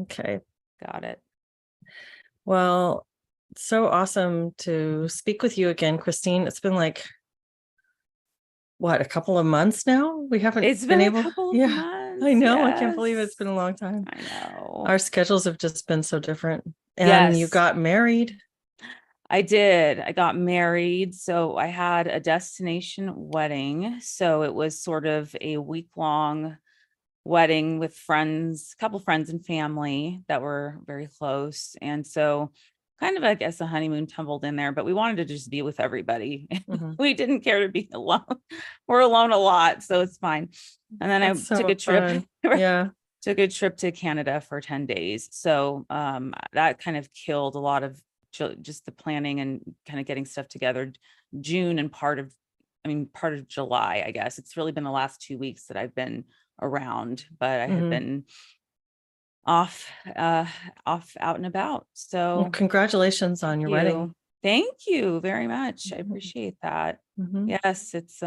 Okay. Got it. Well, so awesome to speak with you again, Christine. It's been like, what, a couple of months now? We haven't It's been been a able. couple of Yeah, months. I know. I can't believe it's Yes. been a long time. I know. Our schedules have just been so different. And you Yes, got married. I did. I got married. So I had a destination wedding. So it was sort of a week-long wedding with friends, a couple friends and family that were very close. And so kind of, I guess, a honeymoon tumbled in there, but we wanted to just be with everybody. Mhm. We didn't care to be alone. We're alone a lot, so it's fine. And then That's I took a so trip, fun. Yeah. took a trip to Canada for 10 days. So that kind of killed a lot of just the planning and kind of getting stuff together. June and part of July, I guess. It's really been the last 2 weeks that I've been around, but I have Mhm. been off out and about. Well, So congratulations on your wedding. thank you very much. I Mhm. appreciate that. Mhm. Yes, it's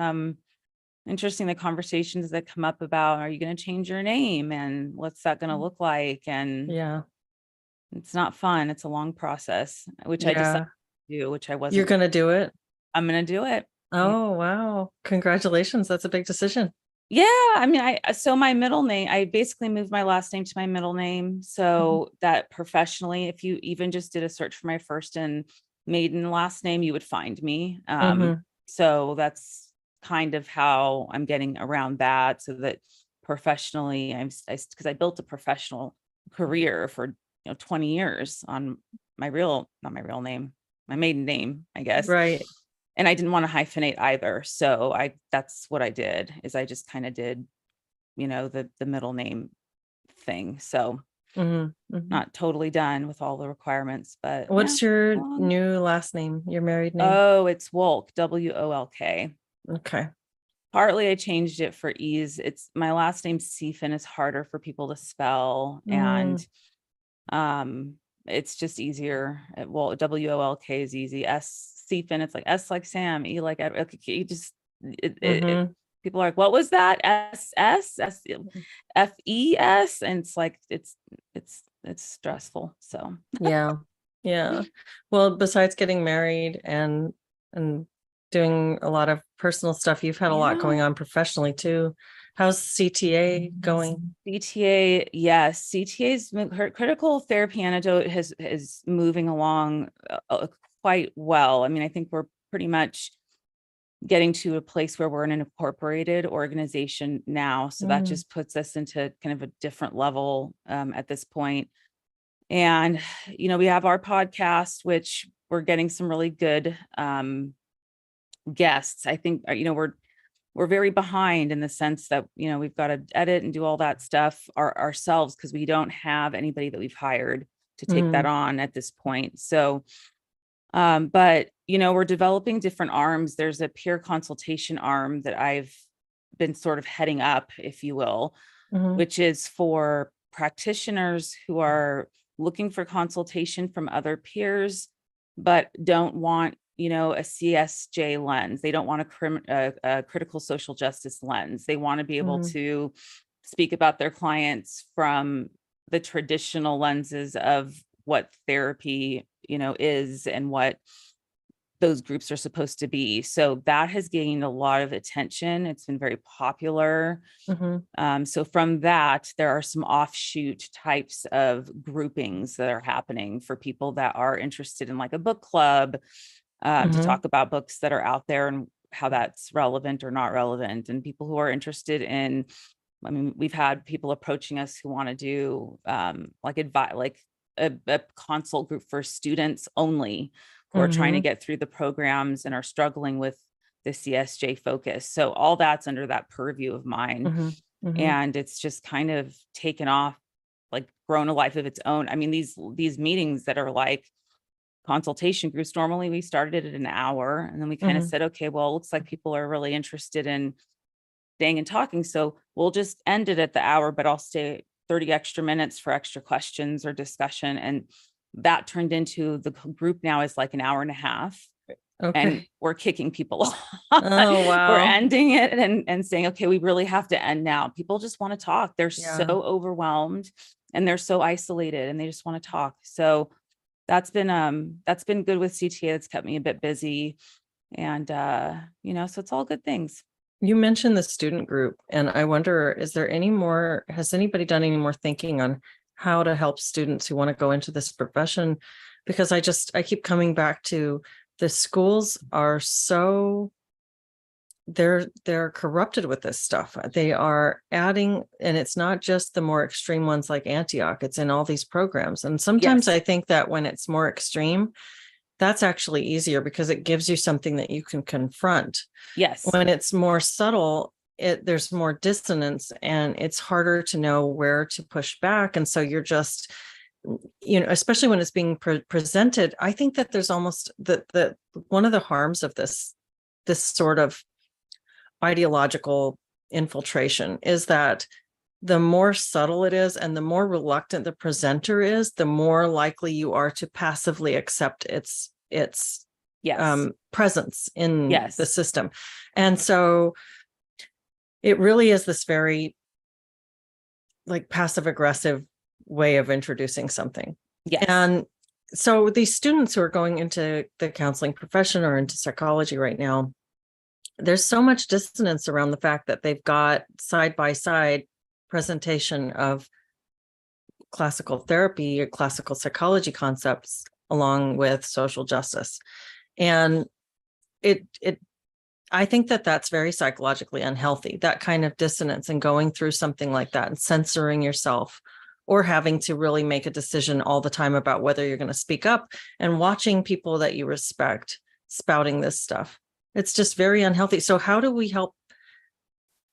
interesting, the conversations that come up about, are you going to change your name and what's that going to look like? And Yeah. it's not fun. It's a long process, which I decided Yeah. to do, which I You're wasn't. gonna do it? I'm going to do it. Yeah. Oh, wow. Congratulations. That's a big decision. Yeah, I mean, so my middle name, I basically moved my last name to my middle name, so that professionally, if you even just did a search for my first and maiden last name, you would find me. Mhm. So that's kind of how I'm getting around that, so that professionally, because I built a professional career for 20 years on not my real name, my maiden name, I guess. Right. And I didn't want to hyphenate either. So that's what I did, is I just kind of did, the middle name thing. So Mhm. Mhm. not totally done with all the requirements, but yeah. What's your Um, new last name, your married name? oh, it's Wolk, Wolk. Okay. Partly I changed it for ease. It's my last name Sefein is harder for people to spell. Mm. And um it's just easier. Well, Wolk is easy. Sefein, it's like S like Sam, E like Ed. You just Mhm. people are like, what was that? FES, and it's like it's stressful. So Yeah. Yeah. Well, besides getting married and doing a lot of personal stuff, you've had a lot yeah. going on professionally too. How's CTA going? CTA, yes, CTA's critical therapy antidote is moving along quite well. I mean, I think we're pretty much getting to a place where we're in an incorporated organization now. So that Mm. just puts us into kind of a different level at this point. And, we have our podcast, which we're getting some really good guests. I think, we're very behind in the sense that, we've got to edit and do all that stuff ourselves, because we don't have anybody that we've hired to take that Mm. on at this point. So but we're developing different arms. There's a peer consultation arm that I've been sort of heading up, if you will, Mhm. which is for practitioners who are looking for consultation from other peers, but don't want, a CSJ lens. They don't want a critical social justice lens. They want to be able Mm. to speak about their clients from the traditional lenses of what therapy, is, and what those groups are supposed to be. So that has gained a lot of attention. It's been very popular. Mhm. So from that, there are some offshoot types of groupings that are happening for people that are interested in, like, a book club, to Mhm. talk about books that are out there and how that's relevant or not relevant. And people who are interested in, I mean, we've had people approaching us who want to do like a consult group for students only, who are trying to Mhm. get through the programs and are struggling with the CSJ focus. So all that's under that purview of mine. Mhm. Mhm. And it's just kind of taken off, like grown a life of its own. I mean, these meetings that are like consultation groups, normally we started at an hour, and then we kind of Mhm. said, okay, well, it looks like people are really interested in staying and talking. So we'll just end it at the hour, but I'll stay 30 extra minutes for extra questions or discussion. And that turned into, the group now is like an hour and a half. And Okay. we're kicking people off. Oh, We're wow. ending it and saying, okay, we really have to end now. People just want to talk. They're so Yeah. overwhelmed. and they're so isolated and they just want to talk. So that's been good with CTA. That's kept me a bit busy. And so it's all good things. You mentioned the student group, and I wonder, has anybody done any more thinking on how to help students who want to go into this profession? Because I keep coming back to the schools are so they're corrupted with this stuff. They are adding, and it's not just the more extreme ones like Antioch, it's in all these programs. And sometimes Yes. I think that when it's more extreme, that's actually easier because it gives you something that you can confront. Yes. When it's more subtle, there's more dissonance and it's harder to know where to push back. And so you're just, especially when it's being presented, I think that there's almost the one of the harms of this sort of ideological infiltration is that the more subtle it is and the more reluctant the presenter is, the more likely you are to passively accept its Yes. presence in Yes. the system. And so it really is this very like passive aggressive way of introducing something. Yes. And so these students who are going into the counseling profession or into psychology right now, there's so much dissonance around the fact that they've got side by side presentation of classical therapy or classical psychology concepts along with social justice. And I think that that's very psychologically unhealthy, that kind of dissonance and going through something like that and censoring yourself or having to really make a decision all the time about whether you're going to speak up and watching people that you respect spouting this stuff. It's just very unhealthy. So how do we help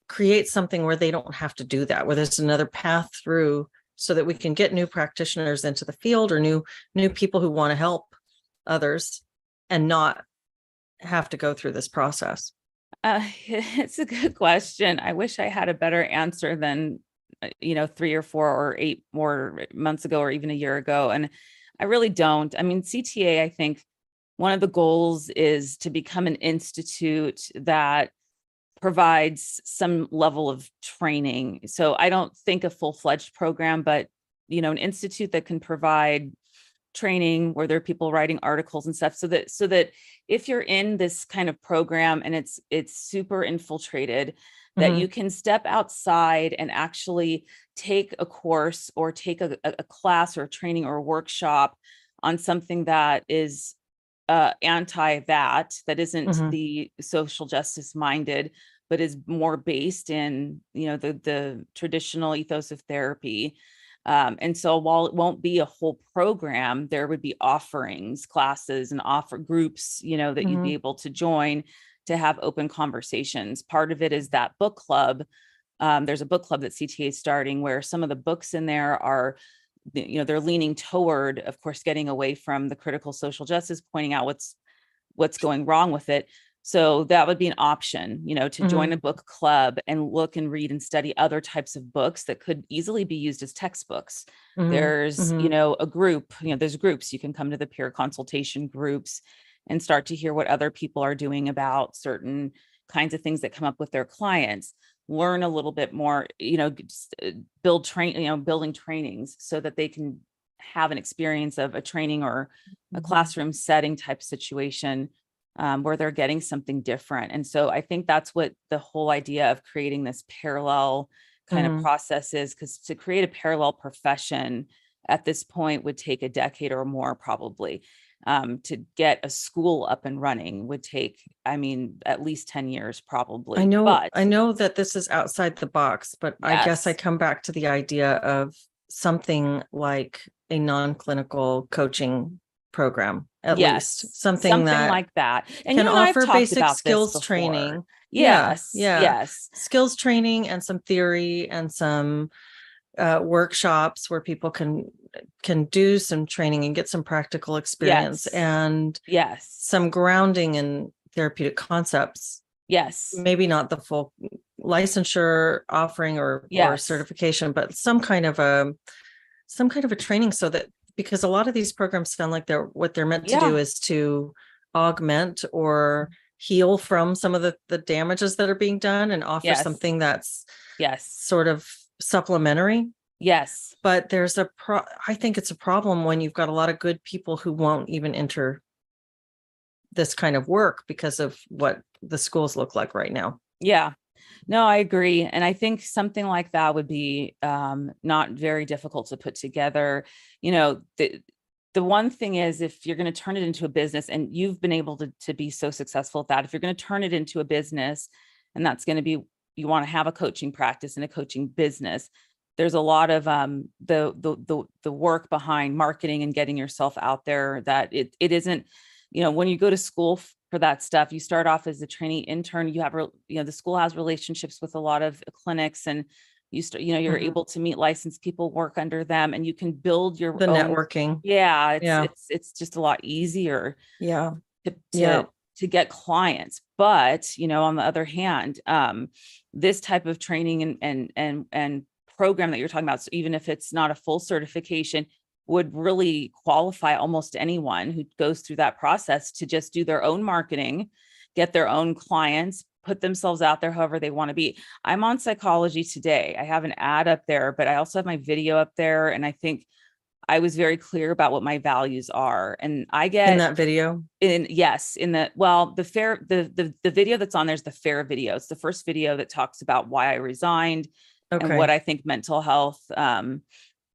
create something where they don't have to do that, where there's another path through so that we can get new practitioners into the field or new people who want to help others and not have to go through this process? It's a good question. I wish I had a better answer than 3 or 4 or 8 more months ago or even a year ago. And I really don't. I mean, CTA, I think one of the goals is to become an institute that provides some level of training. So I don't think a full-fledged program, but an institute that can provide training where there are people writing articles and stuff so that if you're in this kind of program and it's super infiltrated, that you can step outside and actually take a course or take a class or a training or a workshop on something that is anti that isn't the social justice minded, but is more based in the traditional ethos of therapy. And so while it won't be a whole program, there would be offerings, classes, and offer groups, that you'd be able to join to have open conversations. Part of it is that book club. There's a book club that CTA is starting where some of the books in there are, they're leaning toward, of course, getting away from the critical social justice, pointing out what's going wrong with it. So that would be an option, to join a book club and look and read and study other types of books that could easily be used as textbooks. There's, a group, there's groups, you can come to the peer consultation groups and start to hear what other people are doing about certain kinds of things that come up with their clients, learn a little bit more, building trainings so that they can have an experience of a training or a classroom setting type situation where they're getting something different. And so I think that's what the whole idea of creating this parallel kind of process is, because to create a parallel profession at this point would take a decade or more probably. To get a school up and running would take, at least 10 years probably. I know that this is outside the box, but yes. I guess I come back to the idea of something like a non-clinical coaching program, at least something that like that, and can offer basic skills training. Yes. Skills training and some theory and some workshops where people can do some training and get some practical experience and some grounding in therapeutic concepts. Maybe not the full licensure offering or certification, but some kind of a training, so that, because a lot of these programs sound like what they're meant to do is to augment or heal from some of the damages that are being done and offer something that's sort of supplementary. Yes. But I think it's a problem when you've got a lot of good people who won't even enter this kind of work because of what the schools look like right now. Yeah. No, I agree. And I think something like that would be not very difficult to put together. You know, the one thing is, if you're going to turn it into a business, and you've been able to be so successful at that, if you're going to turn it into a business, and that's going to be, you want to have a coaching practice and a coaching business, there's a lot of the work behind marketing and getting yourself out there, that it isn't, you know, when you go to school for that stuff, you start off as a trainee intern, you have, you know, the school has relationships with a lot of clinics, and you start, you know, you're able to meet licensed people, work under them, and you can build your The own. networking. Yeah, Yeah. it's just a lot easier Yeah. to Yeah. to get clients. But, you know, on the other hand, this type of training and program that you're talking about, so even if it's not a full certification, would really qualify almost anyone who goes through that process to just do their own marketing, get their own clients, put themselves out there however they want to be. I'm on Psychology Today. I have an ad up there, but I also have my video up there. And I think I was very clear about what my values are. And I In get that video. yes, in the, well, the fair, the video that's on there's the fair video. It's the first video that talks about why I resigned and Okay. what I think mental health,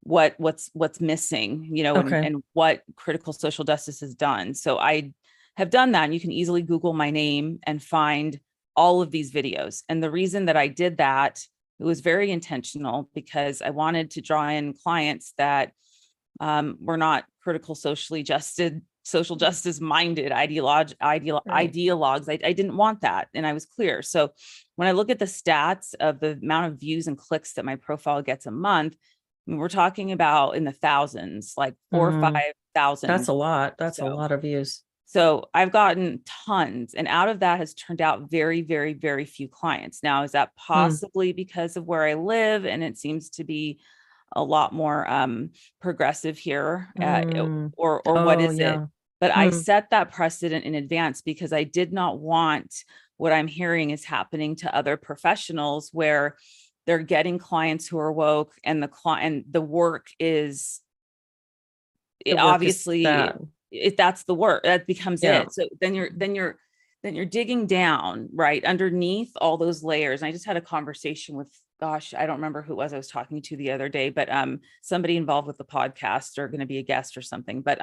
what's missing, you know, Okay. and what critical social justice has done. So I have done that, and you can easily Google my name and find all of these videos. And the reason that I did that, it was very intentional, because I wanted to draw in clients that were not critical social justice minded Right. ideologues. I didn't want that. And I was clear. So when I look at the stats of the amount of views and clicks that my profile gets a month, I mean, we're talking about in the thousands, like 4 or 5 thousand. That's a lot. That's a So, lot of views. so I've gotten tons, and out of that has turned out very, very, very few clients. Now, is that possibly because of where I live? And it seems to be a lot more progressive here, or what Oh, is it? yeah. But I set that precedent in advance, because I did not want what I'm hearing is happening to other professionals, where they're getting clients who are woke, and the work is, The work is obviously, that. if that's the work, that becomes Yeah. it. So then you're digging down right underneath all those layers. And I just had a conversation with, gosh, I don't remember who it was I was talking to the other day, but somebody involved with the podcast, or going to be a guest or something. But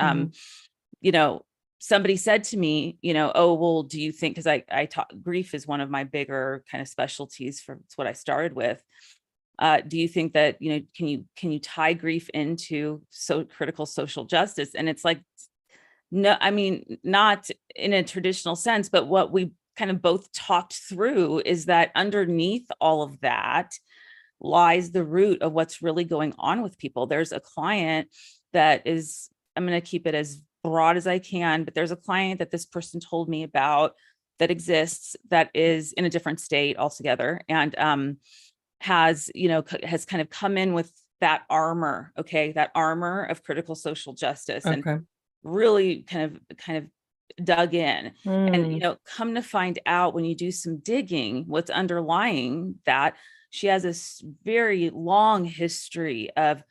you know, somebody said to me, you know, oh, well, do you think, because I talk, grief is one of my bigger kind of specialties, for it's what I started with. Do you think that, you know, can you tie grief into critical social justice? And it's like, no, I mean, not in a traditional sense, but what we kind of both talked through is that underneath all of that lies the root of what's really going on with people. There's a client that is, I'm going to keep it as broad as I can, but there's a client that this person told me about that exists, that is in a different state altogether, and has, you know, has kind of come in with that armor, okay, that armor of critical social justice, and Okay. really kind of dug in. And, you Mm. know, come to find out, when you do some digging, what's underlying that, she has this very long history of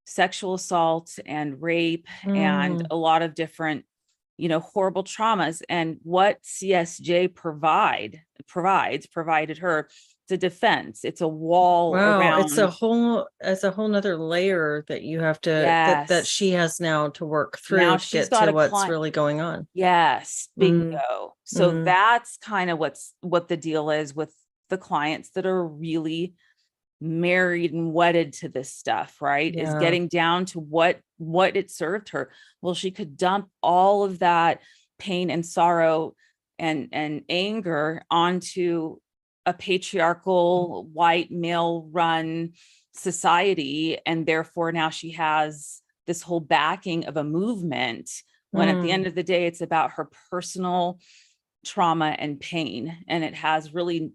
sexual assault and rape, and Mm. a lot of different, you know, horrible traumas. And what CSJ provided her, it's a defense, it's a wall Wow. around. It's a whole nother layer that you have to, that Yes. she has now to work Now through to she's get got to a what's client. really going on. Yes, Mm. bingo. So Mm. that's kind of what the deal is with the clients that are really married and wedded to this stuff, right? Is Yeah. getting down to what it served her. Well, she could dump all of that pain and sorrow and anger onto a patriarchal white male run society, and therefore now she has this whole backing of a movement, when at the Mm. end of the day it's about her personal trauma and pain, and it has really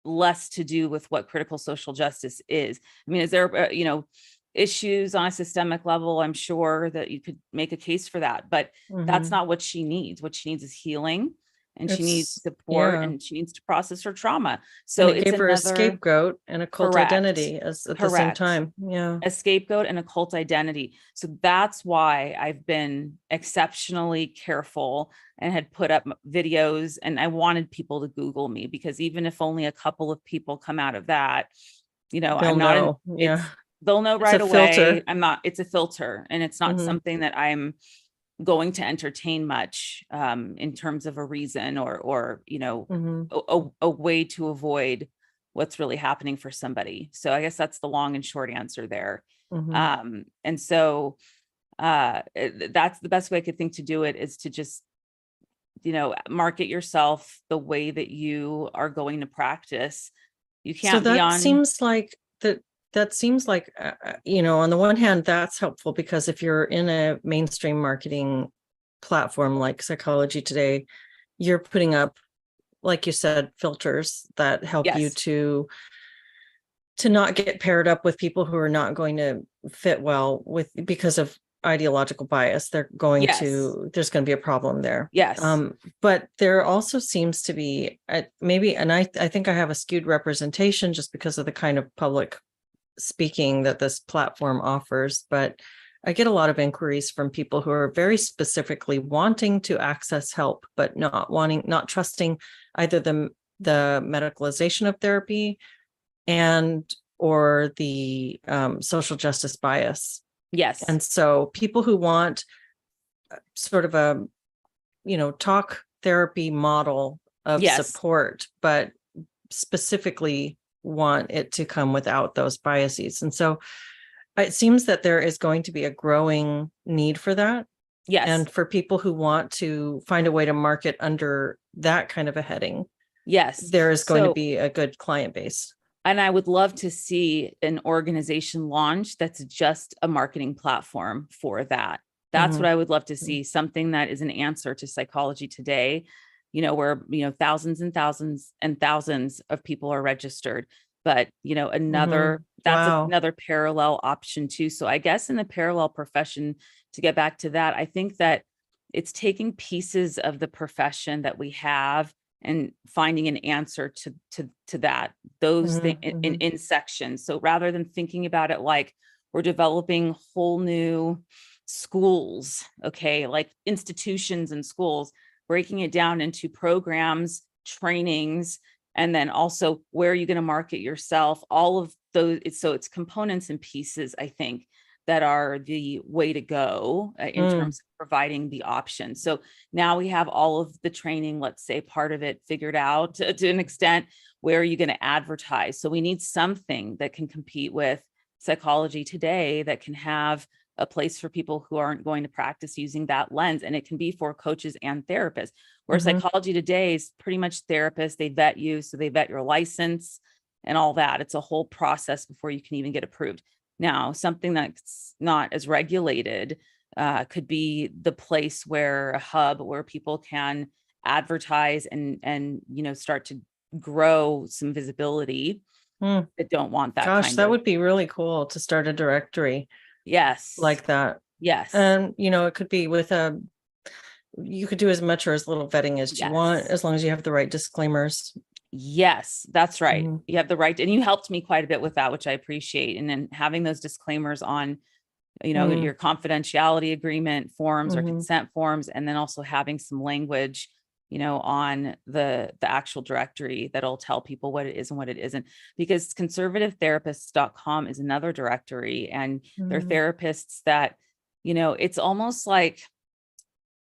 less to do with what critical social justice is. I mean, is there, you know, issues on a systemic level? I'm sure that you could make a case for that, but that's Mm-hmm. not what she needs. What she needs is healing, and she needs It's, support, yeah. and she needs to process her trauma. And So it it's gave her a another, scapegoat and a cult correct, identity as at the same correct, time. Yeah. a scapegoat and a cult identity. So that's why I've been exceptionally careful and had put up videos, and I wanted people to Google me, because even if only a couple of people come out of that, They'll I'm not in, know. Yeah. they'll know It's a right away. filter. It's a filter, and it's not Hmm. something that I'm going to entertain much, in terms of a reason, or Hmm. a way to avoid what's really happening for somebody. So I guess that's the long and short answer there. Hmm. And so that's the best way I could think to do it, is to just market yourself the way that you are going to practice. You So can't be that on. seems like that seems like, on the one hand, that's helpful because if you're in a mainstream marketing platform like Psychology Today, you're putting up, like you said, filters that help you Yes, to not get paired up with people who are not going to fit well with because of ideological bias. yes, There's going to be a problem there. yes, But there also seems to be maybe, and I think I have a skewed representation just because of the kind of public speaking that this platform offers. But I get a lot of inquiries from people who are very specifically wanting to access help, but not trusting either the medicalization of therapy and or the social justice bias. yes, And so people who want sort of a, talk therapy model of yes, support, but specifically want it to come without those biases. And so it seems that there is going to be a growing need for that. yes, And for people who want to find a way to market under that kind of a heading, yes. there is going to So, be a good client base. and I would love to see an organization launch that's just a marketing platform for that. That's Mm-hmm. what I would love to see, something that is an answer to Psychology Today, where, thousands and thousands and thousands of people are registered. But, Mm-hmm. that's Wow. another parallel option too. So I guess in the parallel profession, to get back to that, I think that it's taking pieces of the profession that we have and finding an answer to that, those things Mm-hmm. in sections. So rather than thinking about it like we're developing whole new schools, okay, like institutions and schools, breaking it down into programs, trainings, and then also where are you going to market yourself, all of those. It's components and pieces, I think, that are the way to go, in Mm-hmm. terms of providing the option. So now we have all of the training, let's say part of it figured out to an extent. Where are you going to advertise? So we need something that can compete with Psychology Today, that can have a place for people who aren't going to practice using that lens. And it can be for coaches and therapists, where Mm-hmm. Psychology Today is pretty much therapists. They vet you. So they vet your license and all that. It's a whole process before you can even get approved. Now, something that's not as regulated could be the place where a hub where people can advertise and start to grow some visibility, Mm. that don't want that Gosh, kind that of. would be really cool to start a directory Yes, like that. yes, And, it could be you could do as much or as little vetting as you want, yes, as long as you have the right disclaimers. yes, that's right. Mhm. You have the right, and you helped me quite a bit with that, which I appreciate. And then having those disclaimers on Mm. your confidentiality agreement forms or Mhm. consent forms, and then also having some language, on the actual directory that'll tell people what it is and what it isn't. Because conservativetherapists.com is another directory, and they're Mhm. therapists that, it's almost like,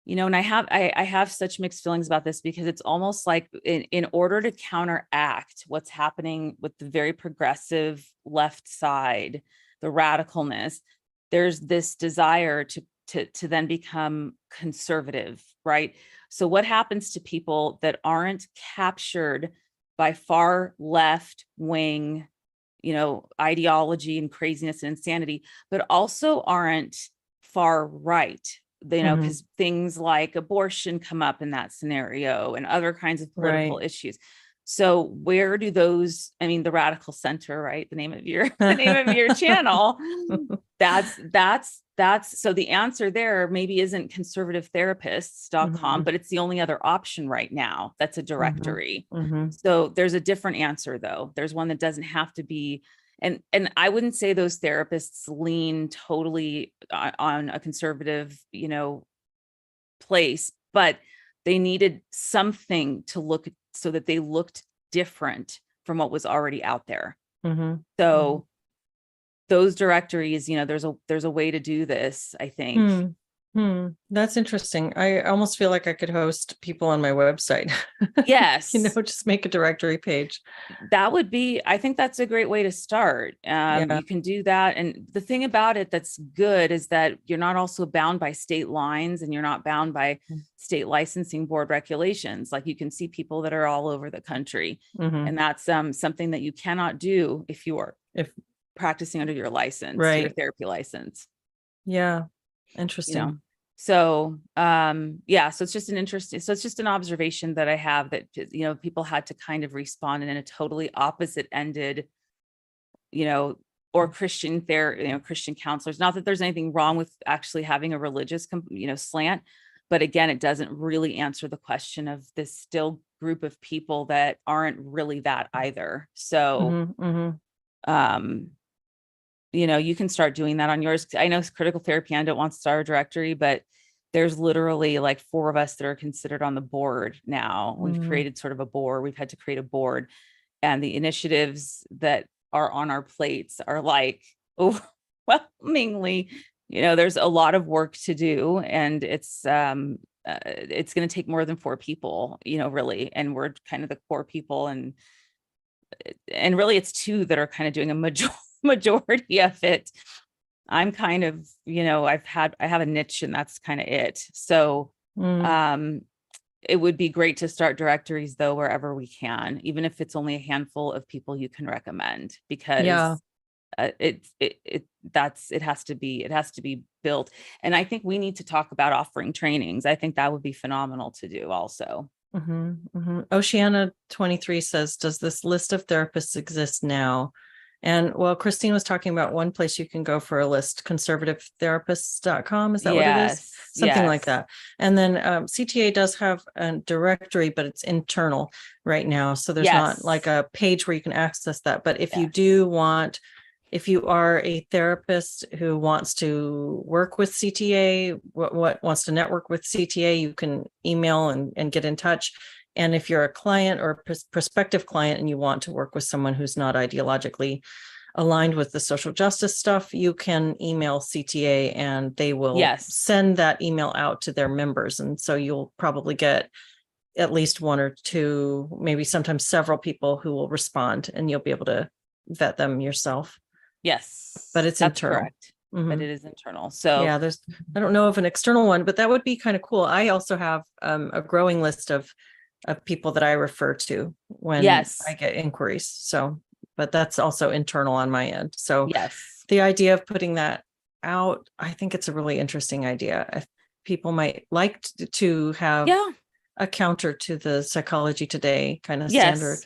and I have such mixed feelings about this, because it's almost like in order to counteract what's happening with the very progressive left side, the radicalness, there's this desire to then become conservative, right? So what happens to people that aren't captured by far left wing, ideology and craziness and insanity, but also aren't far right, Mhm. because things like abortion come up in that scenario and other kinds of political Right. issues. So where do those, I mean, the Radical Center, right? The name of your the name of your channel. That's so the answer there maybe isn't conservativetherapists.com, Mhm. but it's the only other option right now. That's a Mhm. directory. Mhm. So there's a different answer though. There's one that doesn't have to be, and I wouldn't say those therapists lean totally on a conservative, place, but they needed something to look so that they looked different from what was already out there. Mhm. So those directories, there's a way to do this, I think. That's interesting. I almost feel like I could host people on my website. Yes. Just make a directory page. That would be, I think that's a great way to start. Yeah. You can do that. And the thing about it that's good is that you're not also bound by state lines, and you're not bound by state licensing board regulations. Like, you can see people that are all over the country. Mhm. And that's something that you cannot do if you're practicing under your license, your Right. therapy license. Yeah. Interesting. So so it's just an observation that I have, that people had to kind of respond in a totally opposite ended, or Christian Christian counselors. Not that there's anything wrong with actually having a religious slant, but again, it doesn't really answer the question of this still group of people that aren't really that either. So you can start doing that on yours. I know Critical Therapy and don't want to start a directory, but there's literally like 4 of us that are considered on the board now. We've created sort of a board. We've had to create a board, and the initiatives that are on our plates are like overwhelmingly, there's a lot of work to do, and it's going to take more than 4 people, really. And we're kind of the core people, and really it's 2 that are kind of doing a majority of it. I'm kind of, I have a niche, and that's kind of it. So, it would be great to start directories though, wherever we can, even if it's only a handful of people you can recommend, because it has to be built. And I think we need to talk about offering trainings. I think that would be phenomenal to do also. Oceana 23 says, does this list of therapists exist now? And well, Christine was talking about one place you can go for a list, conservativetherapists.com. Is that what it is? Something like that. And then CTA does have a directory, but it's internal right now. So there's not like a page where you can access that. But if you do want, if you are a therapist who wants to work with CTA, what wants to network with CTA, you can email and get in touch. And if you're a client or a prospective client and you want to work with someone who's not ideologically aligned with the social justice stuff, you can email CTA and they will send that email out to their members. And so you'll probably get at least 1 or 2, maybe sometimes several people who will respond, and you'll be able to vet them yourself. Yes. But it's internal. Correct. But it is internal. So yeah, I don't know of an external one, but that would be kind of cool. I also have a growing list of people that I refer to when I get inquiries. So, but that's also internal on my end. So the idea of putting that out, I think it's a really interesting idea. If people might like to have a counter to the Psychology Today kind of standard.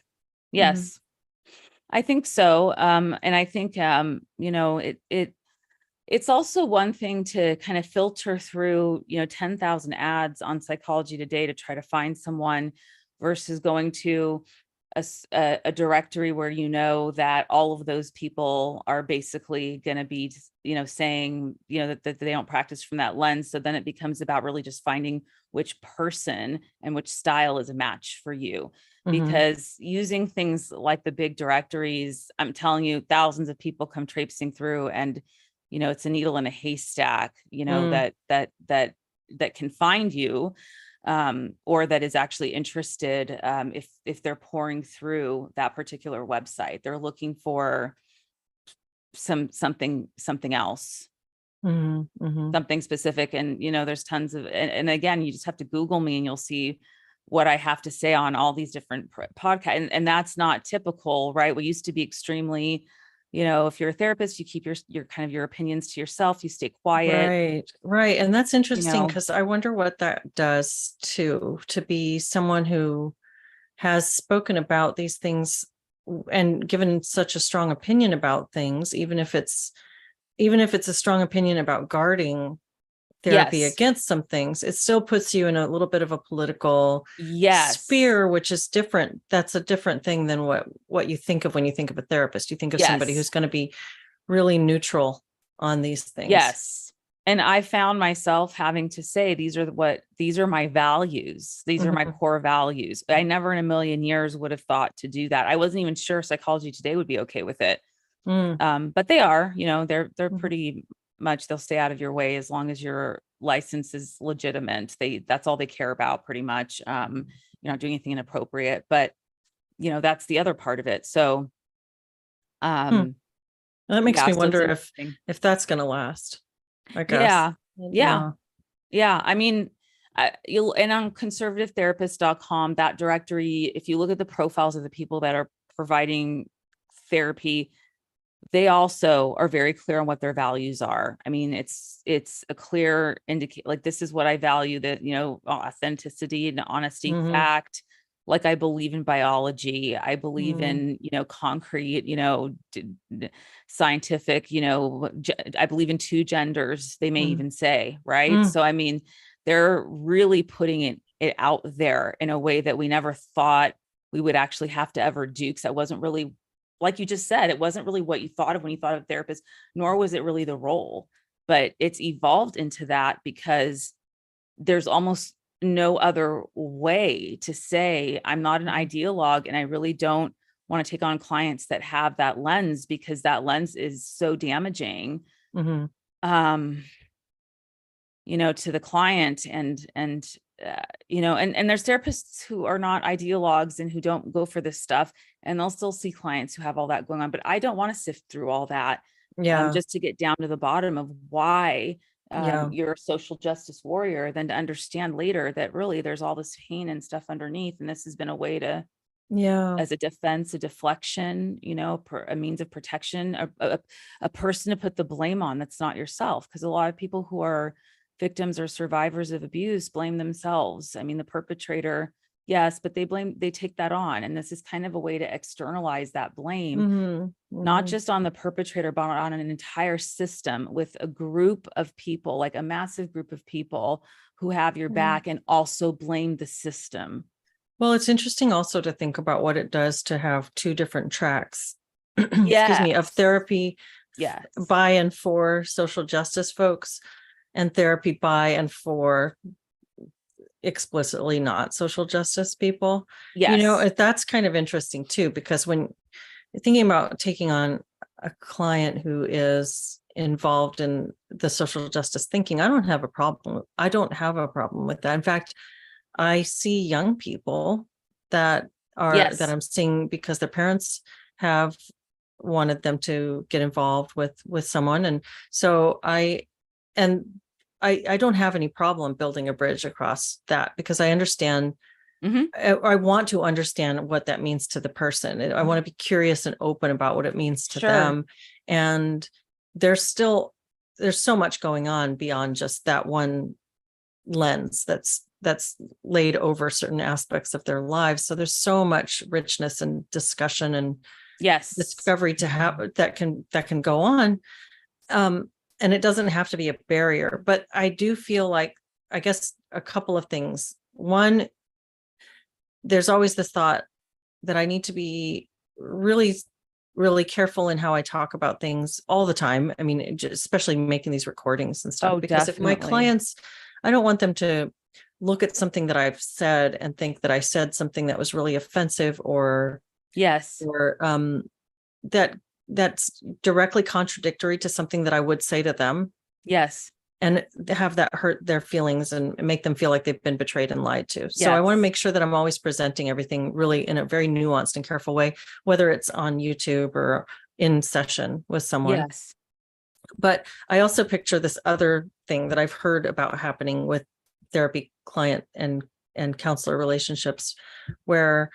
Yes. I think so. And I think, it's also one thing to kind of filter through, 10,000 ads on Psychology Today to try to find someone, versus going to a directory where that all of those people are basically going to be, saying, that they don't practice from that lens. So then it becomes about really just finding which person and which style is a match for you. Because using things like the big directories, I'm telling you, thousands of people come traipsing through, and it's a needle in a haystack, that can find you, or that is actually interested, if they're pouring through that particular website. They're looking for something else, something specific. And there's tons of, and again, you just have to Google me and you'll see what I have to say on all these different podcasts. And that's not typical, right? We used to be extremely, if you're a therapist, you keep your kind of your opinions to yourself, you stay quiet. Right. And that's interesting, because I wonder what that does to be someone who has spoken about these things and given such a strong opinion about things, even if it's a strong opinion about guarding therapy Yes. against some things, it still puts you in a little bit of a political Yes. sphere, which is different. That's a different thing than what you think of when you think of a therapist. You think of somebody Yes. who's going to be really neutral on these things. Yes. And I found myself having to say, these are my values. These are my core values. I never in a million years would have thought to do that. I wasn't even sure Psychology Today would be okay with it. But they are, they're pretty much, they'll stay out of your way as long as your license is legitimate. That's all they care about pretty much. You're not doing anything inappropriate, but that's the other part of it. So, that makes me so wonder if that's going to last, I guess. Yeah. I mean, and on conservativetherapist.com, that directory, if you look at the profiles of the people that are providing therapy, they also are very clear on what their values are. I mean, it's a clear indicate, like, this is what I value, that, authenticity and honesty, fact. Like, I believe in biology. I believe in, concrete, scientific, I believe in two genders, they may even say, right? So, I mean, they're really putting it out there in a way that we never thought we would actually have to ever do. Because that wasn't really, like you just said, it wasn't really what you thought of when you thought of therapist, nor was it really the role, but it's evolved into that because there's almost no other way to say, I'm not an ideologue, and I really don't want to take on clients that have that lens, because that lens is so damaging, to the client. And there's therapists who are not ideologues and who don't go for this stuff, and they'll still see clients who have all that going on. But I don't want to sift through all that, just to get down to the bottom of why you're a social justice warrior, than to understand later that really there's all this pain and stuff underneath. And this has been a way to, as a defense, a deflection, a means of protection, a person to put the blame on that's not yourself. Because a lot of people who are victims or survivors of abuse blame themselves. I mean, the perpetrator, yes, but they take that on. And this is kind of a way to externalize that blame, not just on the perpetrator, but on an entire system, with a group of people, like a massive group of people who have your back and also blame the system. Well, it's interesting also to think about what it does to have two different tracks, excuse me, of therapy by and for social justice folks, and therapy by and for explicitly not social justice people. That's kind of interesting too, because when you're thinking about taking on a client who is involved in the social justice thinking, I don't have a problem with that. In fact, I see young people that I'm seeing because their parents have wanted them to get involved with someone. And so I don't have any problem building a bridge across that, because I understand, I want to understand what that means to the person. I want to be curious and open about what it means to them. And there's so much going on beyond just that one lens that's laid over certain aspects of their lives. So there's so much richness and discussion and discovery to have that can go on. And it doesn't have to be a barrier, but I do feel like, I guess, a couple of things. One, there's always this thought that I need to be really, really careful in how I talk about things all the time. I mean, especially making these recordings and stuff, because if my clients, I don't want them to look at something that I've said and think that I said something that was really offensive or that's directly contradictory to something that I would say to them. And have that hurt their feelings and make them feel like they've been betrayed and lied to. So I want to make sure that I'm always presenting everything really in a very nuanced and careful way, whether it's on YouTube or in session with someone. But I also picture this other thing that I've heard about happening with therapy client and counselor relationships, where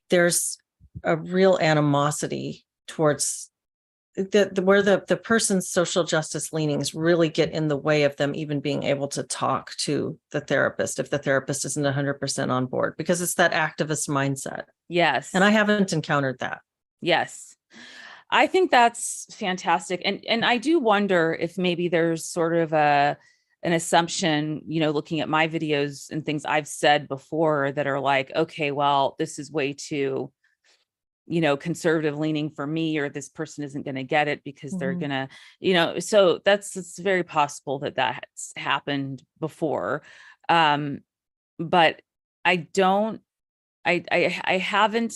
there's a real animosity towards where the person's social justice leanings really get in the way of them even being able to talk to the therapist if the therapist isn't 100% on board, because it's that activist mindset. Yes. And I haven't encountered that. Yes. I think that's fantastic. And I do wonder if maybe there's sort of an assumption, looking at my videos and things I've said before that are like, okay, well, this is way too, conservative leaning for me, or this person isn't going to get it because they're going to, so it's very possible that that's happened before. But I haven't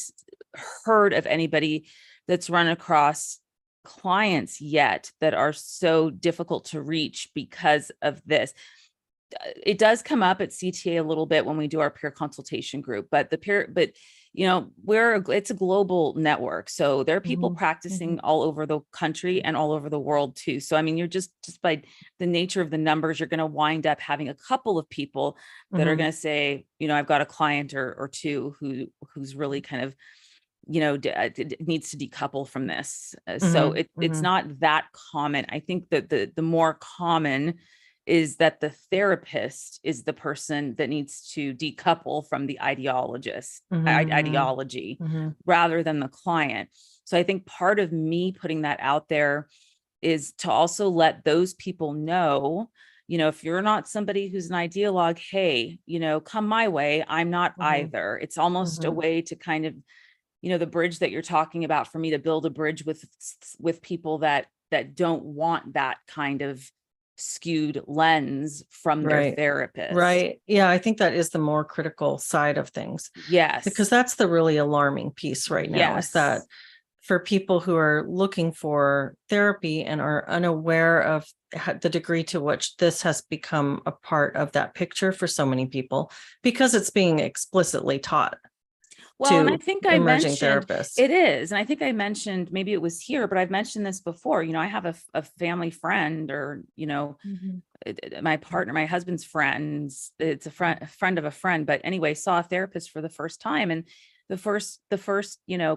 heard of anybody that's run across clients yet that are so difficult to reach because of this. It does come up at CTA a little bit when we do our peer consultation group, but it's a global network. So there are people practicing all over the country and all over the world too. So, I mean, you're just by the nature of the numbers, you're going to wind up having a couple of people that are going to say, I've got a client or two who's really kind of, needs to decouple from this. So it's not that common. I think that the more common is that the therapist is the person that needs to decouple from the ideology rather than the client. So I think part of me putting that out there is to also let those people know, if you're not somebody who's an ideologue, hey, come my way. I'm not either. It's almost a way to kind of, the bridge that you're talking about, for me to build a bridge with people that don't want that kind of skewed lens from their therapist. Right. Yeah. I think that is the more critical side of things. Yes. Because that's the really alarming piece right now, is that for people who are looking for therapy and are unaware of the degree to which this has become a part of that picture for so many people, because it's being explicitly taught. Well, and I think I mentioned therapists. It is. And I think I mentioned, maybe it was here, but I've mentioned this before. I have a family friend, or, my partner, my husband's friends, it's a friend of a friend, but anyway, saw a therapist for the first time. And the first,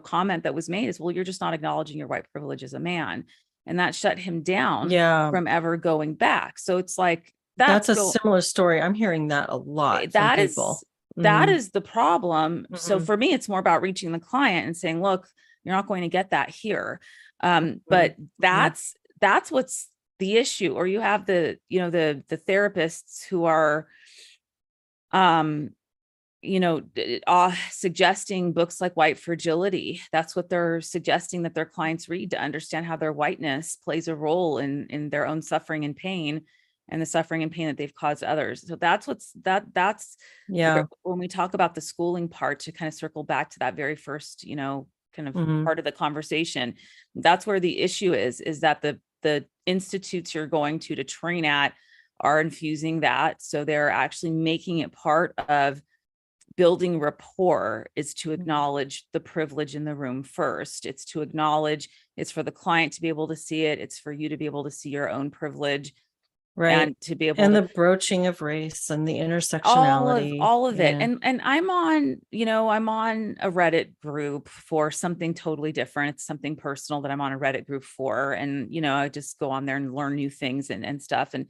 comment that was made is, well, you're just not acknowledging your white privilege as a man. And that shut him down from ever going back. So it's like, that's a similar story. I'm hearing that a lot from people. That is the problem. So for me, it's more about reaching the client and saying, look, you're not going to get that here. But that's what's the issue. Or you have the therapists who are, suggesting books like White Fragility. That's what they're suggesting that their clients read to understand how their whiteness plays a role in their own suffering and pain, and the suffering and pain that they've caused others. So that's when we talk about the schooling part, to kind of circle back to that very first, kind of part of the conversation. That's where the issue is that the institutes you're going to train at are infusing that. So they're actually making it part of building rapport, is to acknowledge the privilege in the room first. It's to acknowledge, it's for the client to be able to see it. It's for you to be able to see your own privilege. Right. And to be able the broaching of race and the intersectionality, all of it. And I'm on, I'm on a Reddit group for something totally different. It's something personal that I'm on a Reddit group for. And, I just go on there and learn new things and stuff. And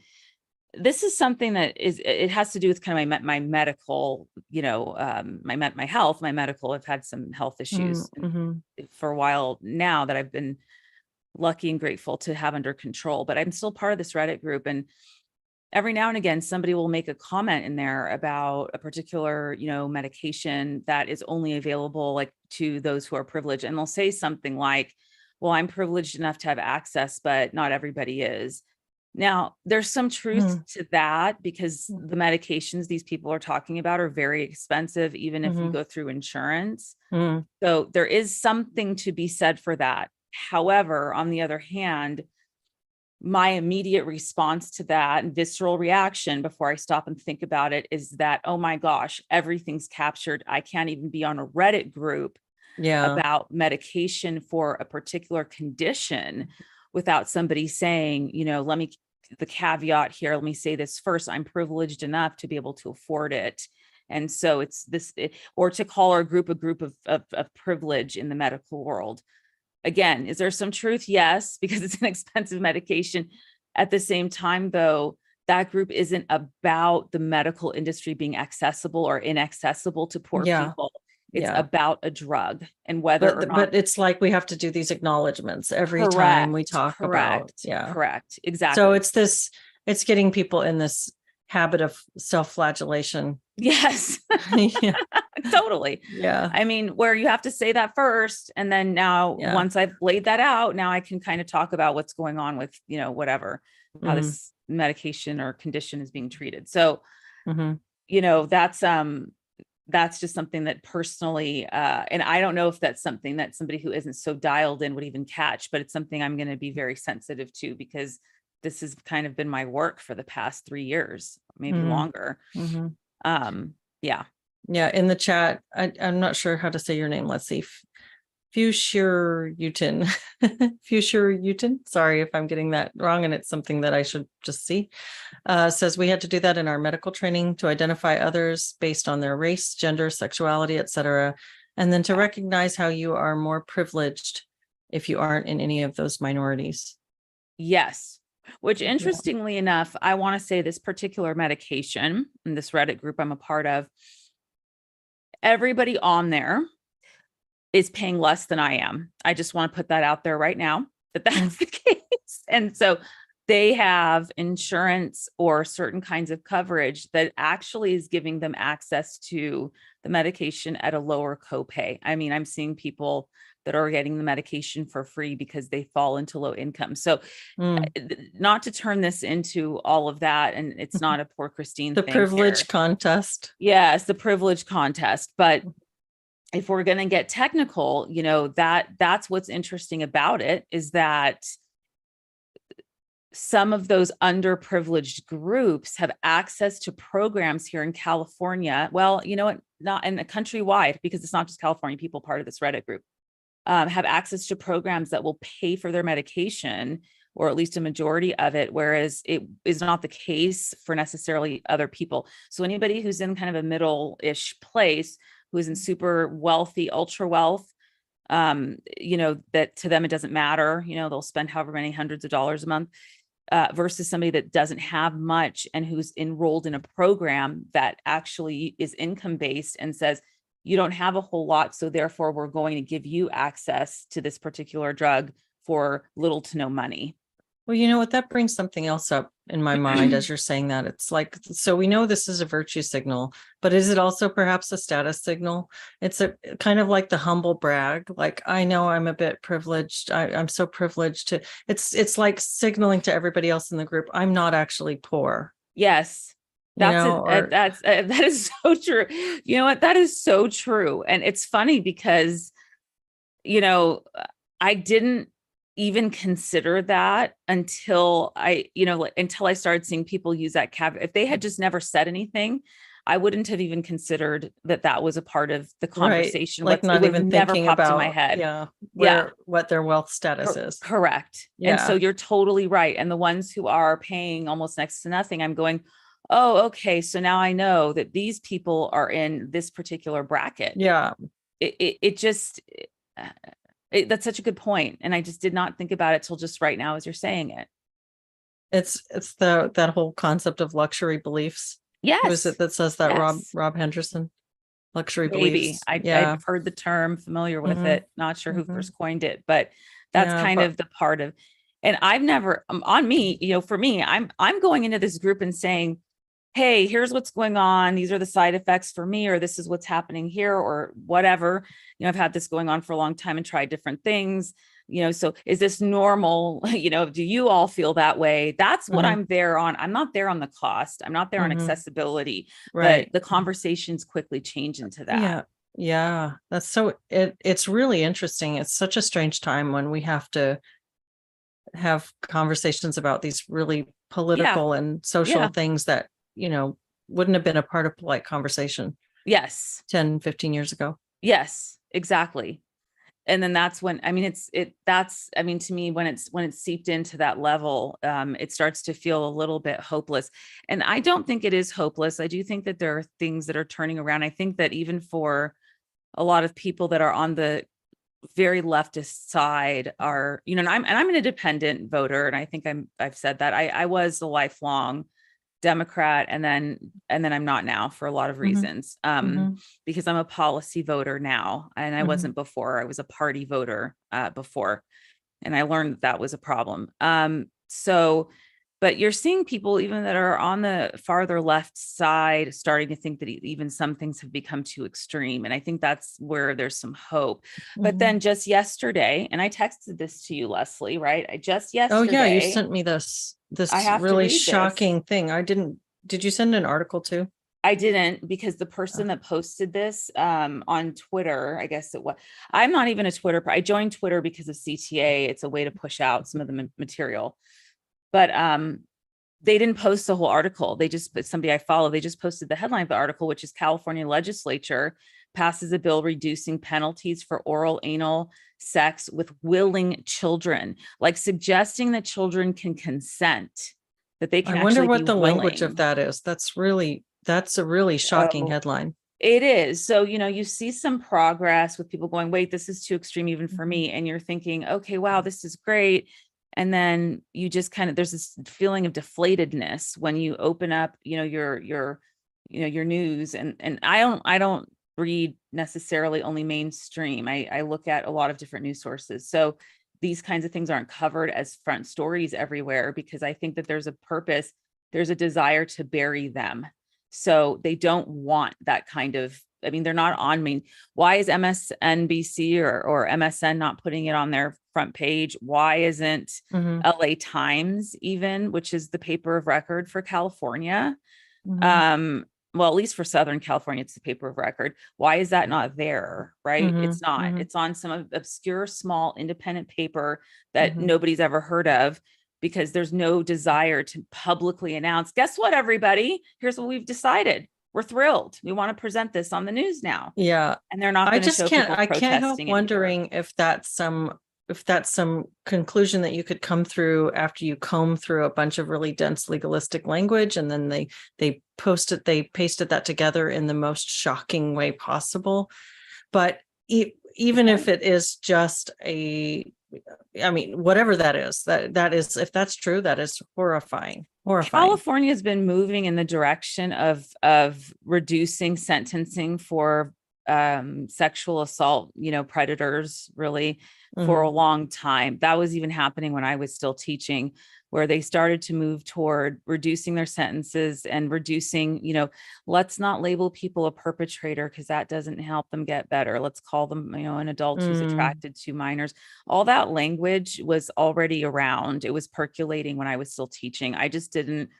this is something that it has to do with kind of my medical, my health, my medical. I've had some health issues for a while now that I've been lucky and grateful to have under control, but I'm still part of this Reddit group. And every now and again, somebody will make a comment in there about a particular, medication that is only available like to those who are privileged. And they'll say something like, well, I'm privileged enough to have access, but not everybody is. Now, there's some truth to that, because the medications these people are talking about are very expensive, even if you go through insurance. So there is something to be said for that. However, on the other hand, my immediate response to that and visceral reaction before I stop and think about it is that, oh my gosh, everything's captured. I can't even be on a Reddit group about medication for a particular condition without somebody saying, the caveat here, let me say this first, I'm privileged enough to be able to afford it. And so it's this, or to call our group a group of privilege in the medical world. again, is there some truth? Yes, because it's an expensive medication. At the same time, though, that group isn't about the medical industry being accessible or inaccessible to poor Yeah. people. It's Yeah. about a drug and whether or not. But it's like we have to do these acknowledgments every time we talk about. Yeah. Correct. Exactly. So it's getting people in this habit of self-flagellation. Yes. Yeah. Totally. Yeah. I mean, where you have to say that first. And then now, Yeah. once I've laid that out, now I can kind of talk about what's going on with, whatever, how this medication or condition is being treated. So, that's just something that personally, and I don't know if that's something that somebody who isn't so dialed in would even catch, but it's something I'm going to be very sensitive to, because this has kind of been my work for the past 3 years, maybe longer. Yeah. Yeah. In the chat, I'm not sure how to say your name. Let's see. Fushir-Utin. Fushir-Utin. Sorry if I'm getting that wrong, and it's something that I should just see. Says we had to do that in our medical training to identify others based on their race, gender, sexuality, etc., and then to recognize how you are more privileged if you aren't in any of those minorities. Yes. Which, interestingly enough, I want to say this particular medication in this Reddit group I'm a part of, everybody on there is paying less than I am. I just want to put that out there right now, that that's the case. And so they have insurance or certain kinds of coverage that actually is giving them access to the medication at a lower copay. I mean, I'm seeing people that are getting the medication for free because they fall into low income. So not to turn this into all of that, and it's not a poor Christine the thing privilege here. Contest. Yes, the privilege contest. But if we're going to get technical, that's what's interesting about it, is that some of those underprivileged groups have access to programs here in California. Well, you know what? Not in a countrywide, because it's not just California people part of this Reddit group, have access to programs that will pay for their medication, or at least a majority of it, whereas it is not the case for necessarily other people. So anybody who's in kind of a middle-ish place, who is in super wealthy, ultra wealth, that to them, it doesn't matter, they'll spend however many hundreds of dollars a month, versus somebody that doesn't have much and who's enrolled in a program that actually is income-based and says, you don't have a whole lot, so therefore we're going to give you access to this particular drug for little to no money. Well, you know what, that brings something else up in my mind as you're saying that. It's like, so we know this is a virtue signal, but is it also perhaps a status signal? It's a kind of like the humble brag. Like, I know I'm a bit privileged. I'm so privileged to, it's like signaling to everybody else in the group, I'm not actually poor. Yes. That is so true. You know what? That is so true. And it's funny because, I didn't even consider that until until I started seeing people use that caveat. If they had just never said anything, I wouldn't have even considered that was a part of the conversation. Right. Like not even thinking about in my head. What their wealth status is. Correct. Yeah. And so you're totally right. And the ones who are paying almost next to nothing, I'm going, oh, okay. So now I know that these people are in this particular bracket. Yeah. That's such a good point. And I just did not think about it till just right now as you're saying it. It's that whole concept of luxury beliefs. Yes. Who is it that says that? Yes. Rob Henderson? Luxury Maybe. beliefs. I've heard the term, familiar with it. Not sure who first coined it, but that's of the part of, and I've never, on me, for me, I'm going into this group and saying, hey, here's what's going on. These are the side effects for me, or this is what's happening here, or whatever. I've had this going on for a long time and tried different things, so is this normal? Do you all feel that way? That's what I'm there on. I'm not there on the cost. I'm not there on accessibility, right? But the conversations quickly change into that. Yeah. Yeah. That's so, it's really interesting. It's such a strange time when we have to have conversations about these really political and social things that, wouldn't have been a part of polite conversation. Yes. 10, 15 years ago. Yes, exactly. And then that's when, to me, when it's seeped into that level, it starts to feel a little bit hopeless. And I don't think it is hopeless. I do think that there are things that are turning around. I think that even for a lot of people that are on the very leftist side are, and I'm an independent voter, and I think I've said that I was a lifelong Democrat, and then I'm not now for a lot of reasons, because I'm a policy voter now, and I wasn't before. I was a party voter before, and I learned that was a problem. So, but you're seeing people even that are on the farther left side starting to think that even some things have become too extreme. And I think that's where there's some hope. But then just yesterday, and I texted this to you, Leslie, right? Oh yeah, you sent me this really shocking thing. Did you send an article too? I didn't, because the person that posted this on Twitter, I guess it was, I'm not even a Twitter, I joined Twitter because of CTA. It's a way to push out some of the material. But they didn't post the whole article. They just, somebody I follow, they just posted the headline of the article, which is California legislature passes a bill reducing penalties for oral anal sex with willing children, like suggesting that children can consent, that they can. I wonder what the language of that is. That's a really shocking headline. It is. So, you see some progress with people going, wait, this is too extreme even for me. And you're thinking, okay, wow, this is great. And then you just there's this feeling of deflatedness when you open up, your news. And I don't read necessarily only mainstream. I look at a lot of different news sources. So these kinds of things aren't covered as front stories everywhere, because I think that there's a purpose, there's a desire to bury them. So they don't want that kind of, they're not on main. Why is MSNBC or MSN not putting it on their front page? Why isn't LA Times even, which is the paper of record for California? Well, at least for Southern California, it's the paper of record. Why is that not there? Right? It's not. It's on some obscure, small, independent paper that nobody's ever heard of, because there's no desire to publicly announce, guess what, everybody? Here's what we've decided. We're thrilled. We want to present this on the news now. Yeah. And they're not going to show people protesting. I can't help wondering if that's some conclusion that you could come through after you comb through a bunch of really dense legalistic language, and then they pasted that together in the most shocking way possible. But even if it is just whatever that is, that is, if that's true, that is horrifying. California has been moving in the direction of reducing sentencing for sexual assault, predators, really, for a long time. That was even happening when I was still teaching, where they started to move toward reducing their sentences and reducing, let's not label people a perpetrator, because that doesn't help them get better. Let's call them, an adult who's attracted to minors. All that language was already around. It was percolating when I was still teaching. I just didn't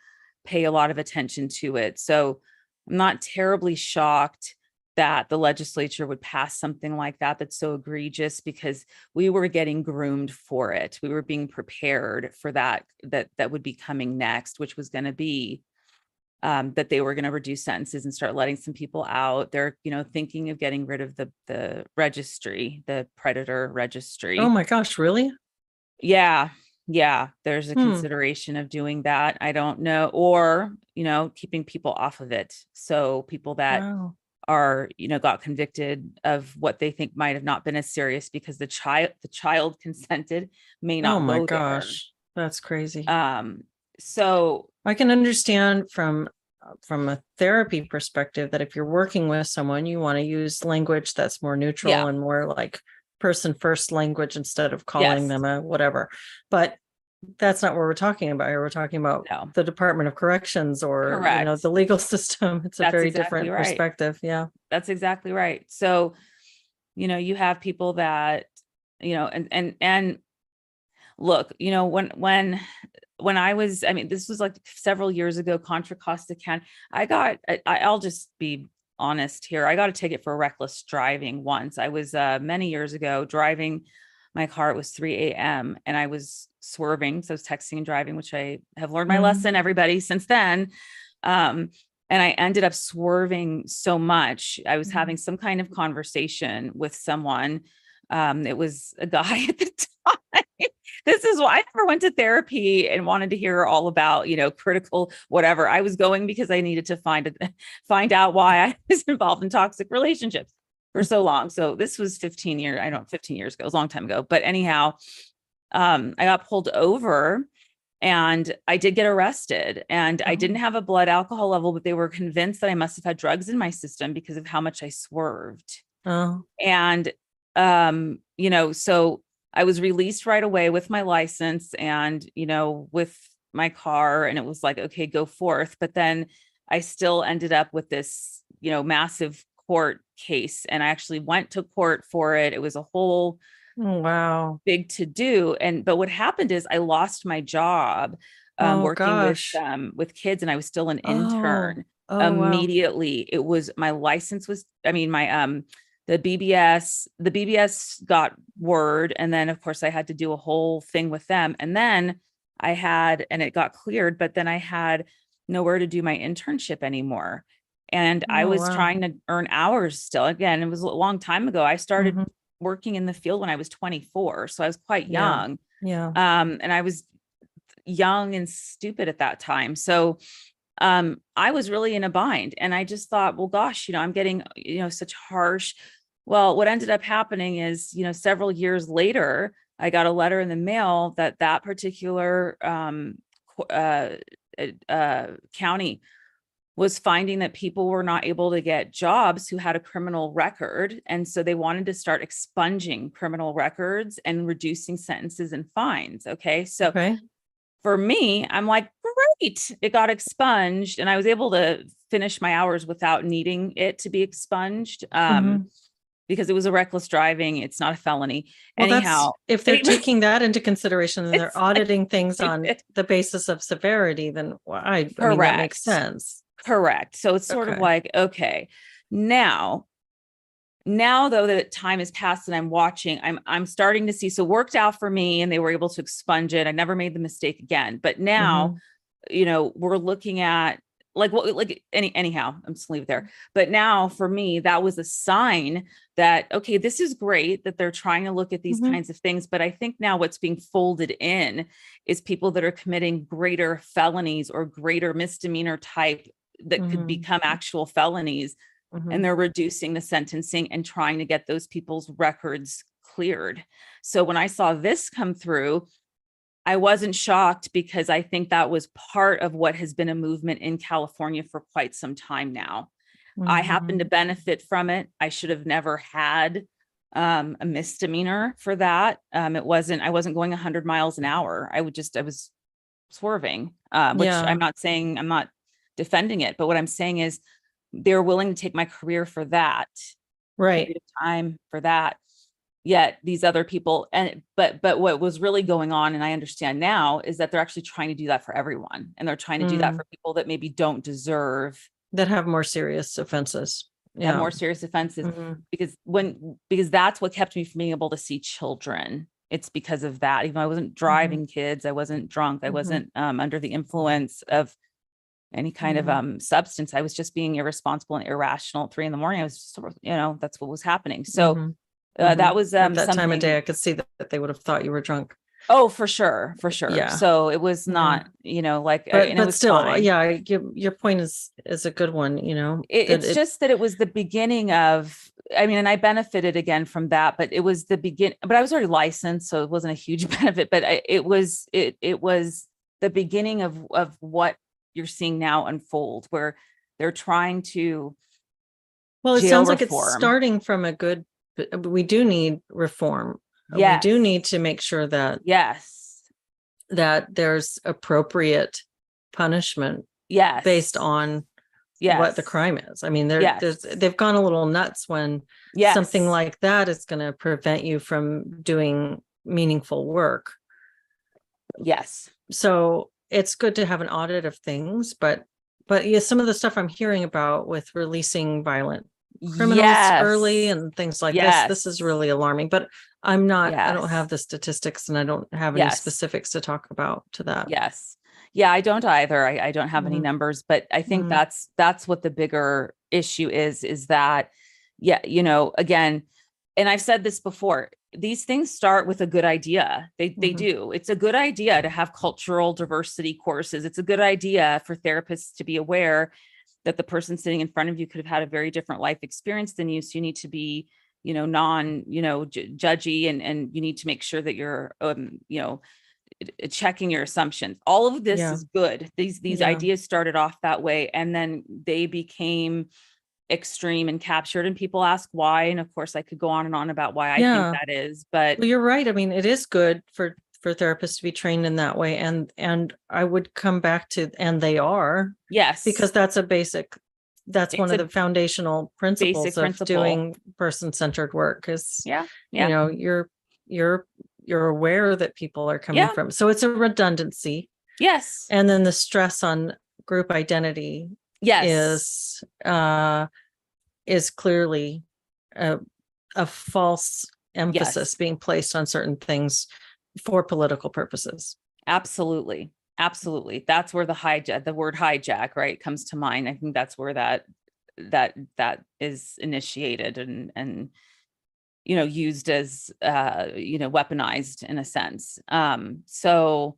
pay a lot of attention to it. So I'm not terribly shocked that the legislature would pass something like that that's so egregious, because we were getting groomed for it. We were being prepared for that would be coming next, which was going to be that they were going to reduce sentences and start letting some people out. They're, thinking of getting rid of the registry, the predator registry. Oh my gosh, really? Yeah. There's a consideration of doing that. I don't know. Or, keeping people off of it. So people that are, got convicted of what they think might have not been as serious because the child consented may not. Oh my gosh, that's crazy. So I can understand from a therapy perspective that if you're working with someone, you want to use language that's more neutral and more like person first language instead of calling them a whatever. But that's not what we're talking about here. We're talking about the Department of Corrections or the legal system. It's a very different perspective. Yeah, that's exactly right. So, you have people that, and look, when I was, this was like several years ago, Contra Costa County, I'll just be honest here. I got a ticket for reckless driving once. I was many years ago driving my car. It was 3 a.m. and I was swerving. So I was texting and driving, which I have learned my lesson, everybody, since then. And I ended up swerving so much. I was having some kind of conversation with someone. It was a guy at the time. This is why I never went to therapy and wanted to hear all about, critical, whatever. I was going because I needed to find out why I was involved in toxic relationships. for so long. So this was 15 years, 15 years ago, it was a long time ago. But anyhow, I got pulled over and I did get arrested, and I didn't have a blood alcohol level, but they were convinced that I must have had drugs in my system because of how much I swerved. Oh, And, so I was released right away with my license and, with my car, and it was like, okay, go forth. But then I still ended up with this, massive court case, and I actually went to court for it. It was a whole wow. big to do. But what happened is I lost my job Oh, working gosh. with kids, and I was still an Oh, intern. oh, wow. Immediately, it was my license was, my the BBS got word, and then of course I had to do a whole thing with them, and then and it got cleared, but then I had nowhere to do my internship anymore. And I Oh, was wow. trying to earn hours still. Again, it was a long time ago. I started Mhm. working in the field when I was 24. So I was quite Yeah. young. Yeah. And I was young and stupid at that time. So I was really in a bind, and I just thought, well, gosh, I'm getting, such harsh. Well, what ended up happening is, several years later, I got a letter in the mail that particular county was finding that people were not able to get jobs who had a criminal record. And so they wanted to start expunging criminal records and reducing sentences and fines. Okay. So Okay. for me, I'm like, great, it got expunged, and I was able to finish my hours without needing it to be expunged. Mhm. Because it was a reckless driving. It's not a felony. Well, that's Anyhow, if they're taking that into consideration and they're it's like, auditing things on the basis of severity, then I mean, that makes correct. sense. Correct. So it's sort of Okay. like, okay, now though that time has passed and I'm watching, I'm starting to see, so worked out for me and they were able to expunge it. I never made the mistake again. But now, Mhm. we're looking at anyhow, I'm just leave it there. But now for me, that was a sign that, okay, this is great that they're trying to look at these Mhm. kinds of things. But I think now what's being folded in is people that are committing greater felonies or greater misdemeanor type that could Mhm. become actual felonies. And Mhm. they're reducing the sentencing and trying to get those people's records cleared. So when I saw this come through, I wasn't shocked, because I think that was part of what has been a movement in California for quite some time now. I happen to Mhm. benefit from it. I should have never had a misdemeanor for that. I wasn't going 100 miles an hour. I was swerving, which Yeah. I'm not defending it, but what I'm saying is they're willing to take my career for that Right. period of time for that. Yet these other people, but what was really going on, and I understand now, is that they're actually trying to do that for everyone. And they're trying to do that Mm. for people that maybe don't deserve, That have more serious offenses. have Yeah. more serious offenses, Mhm. because that's what kept me from being able to see children. It's because of that. Even though I wasn't Mhm. driving kids, I wasn't drunk, I Mhm. wasn't under the influence of any kind of Mhm. substance. I was just being irresponsible and irrational at 3 a.m. I was just, that's what was happening. So Mhm. that Mhm. was At that time of day, something. I could see that they would have thought you were drunk. Oh, for sure, for sure. Yeah. So it was Yeah. not, like, But and it but was still, fine. yeah, your point is a good one, that It's just that it was the beginning of, I mean, and I benefited again from that, but it was the begin. But I was already licensed, so it wasn't a huge benefit. But it was the beginning of what you're seeing now unfold, where they're trying to well, it jail sounds like it's reform. starting from a good, we do need reform. We do Yes, need to make sure yes, that there's appropriate punishment based yes, on what the yes, crime is. I mean, yes, they've gone a little nuts when something yes, like that is going to prevent you from doing meaningful work. yes, So it's good to have an audit of things, but yeah, some of the stuff I'm hearing about with releasing violent criminals early yes, and things like this is yes, really alarming. But I don't have yes, the statistics and I don't have any yes. specifics to talk about to that. Yes. Yeah, I don't either. I don't have any Mhm. numbers, but I think Mhm. that's what the bigger issue is that, yeah, again, and I've said this before, these things start with a good idea. They Mhm. do. It's a good idea to have cultural diversity courses. It's a good idea for therapists to be aware. that the person sitting in front of you could have had a very different life experience than you. So you need to be, judgy, and you need to make sure that you're, checking your assumptions. All of this Yeah. is good. These ideas started off that way, and then they became extreme and captured, and people ask why. And of course I could go on and on about why I think that is, but well, you're right. I mean, it is good for therapists to be trained in that way. And I would come back to, and they are, yes, because that's one of the foundational principles of doing person-centered work is, you're aware that people are coming from. So it's a redundancy. Yes. And then the stress on group identity is clearly a false emphasis being placed on certain things for political purposes. Absolutely. That's where the word hijack, right, comes to mind. I think that's where that is initiated and used as weaponized in a sense. So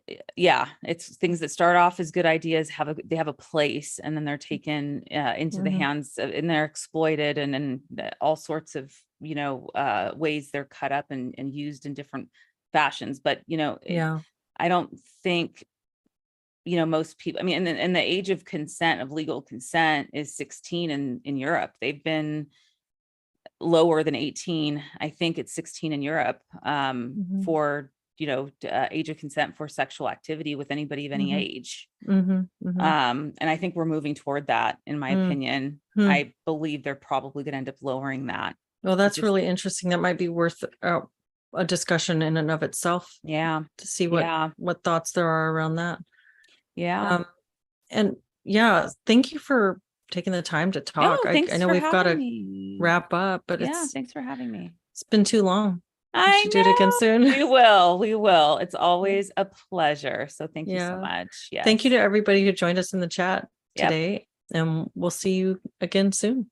it's things that start off as good ideas they have a place, and then they're taken into the hands of, and they're exploited, and then all sorts of ways they're cut up and used in different fashions. But I don't think most people, I mean, and the age of consent, of legal consent, is 16 in Europe. They've been lower than 18. I think it's 16 in Europe for age of consent for sexual activity with anybody of any age. And I think we're moving toward that, in my opinion. I believe they're probably going to end up lowering that. Well, that's really interesting. That might be worth a discussion in and of itself. To see what thoughts there are around that. And thank you for taking the time to talk. I know we've got to wrap up, but thanks for having me. It's been too long. I should do it again soon. We will. It's always a pleasure. So thank you so much. Thank you to everybody who joined us in the chat today, and we'll see you again soon.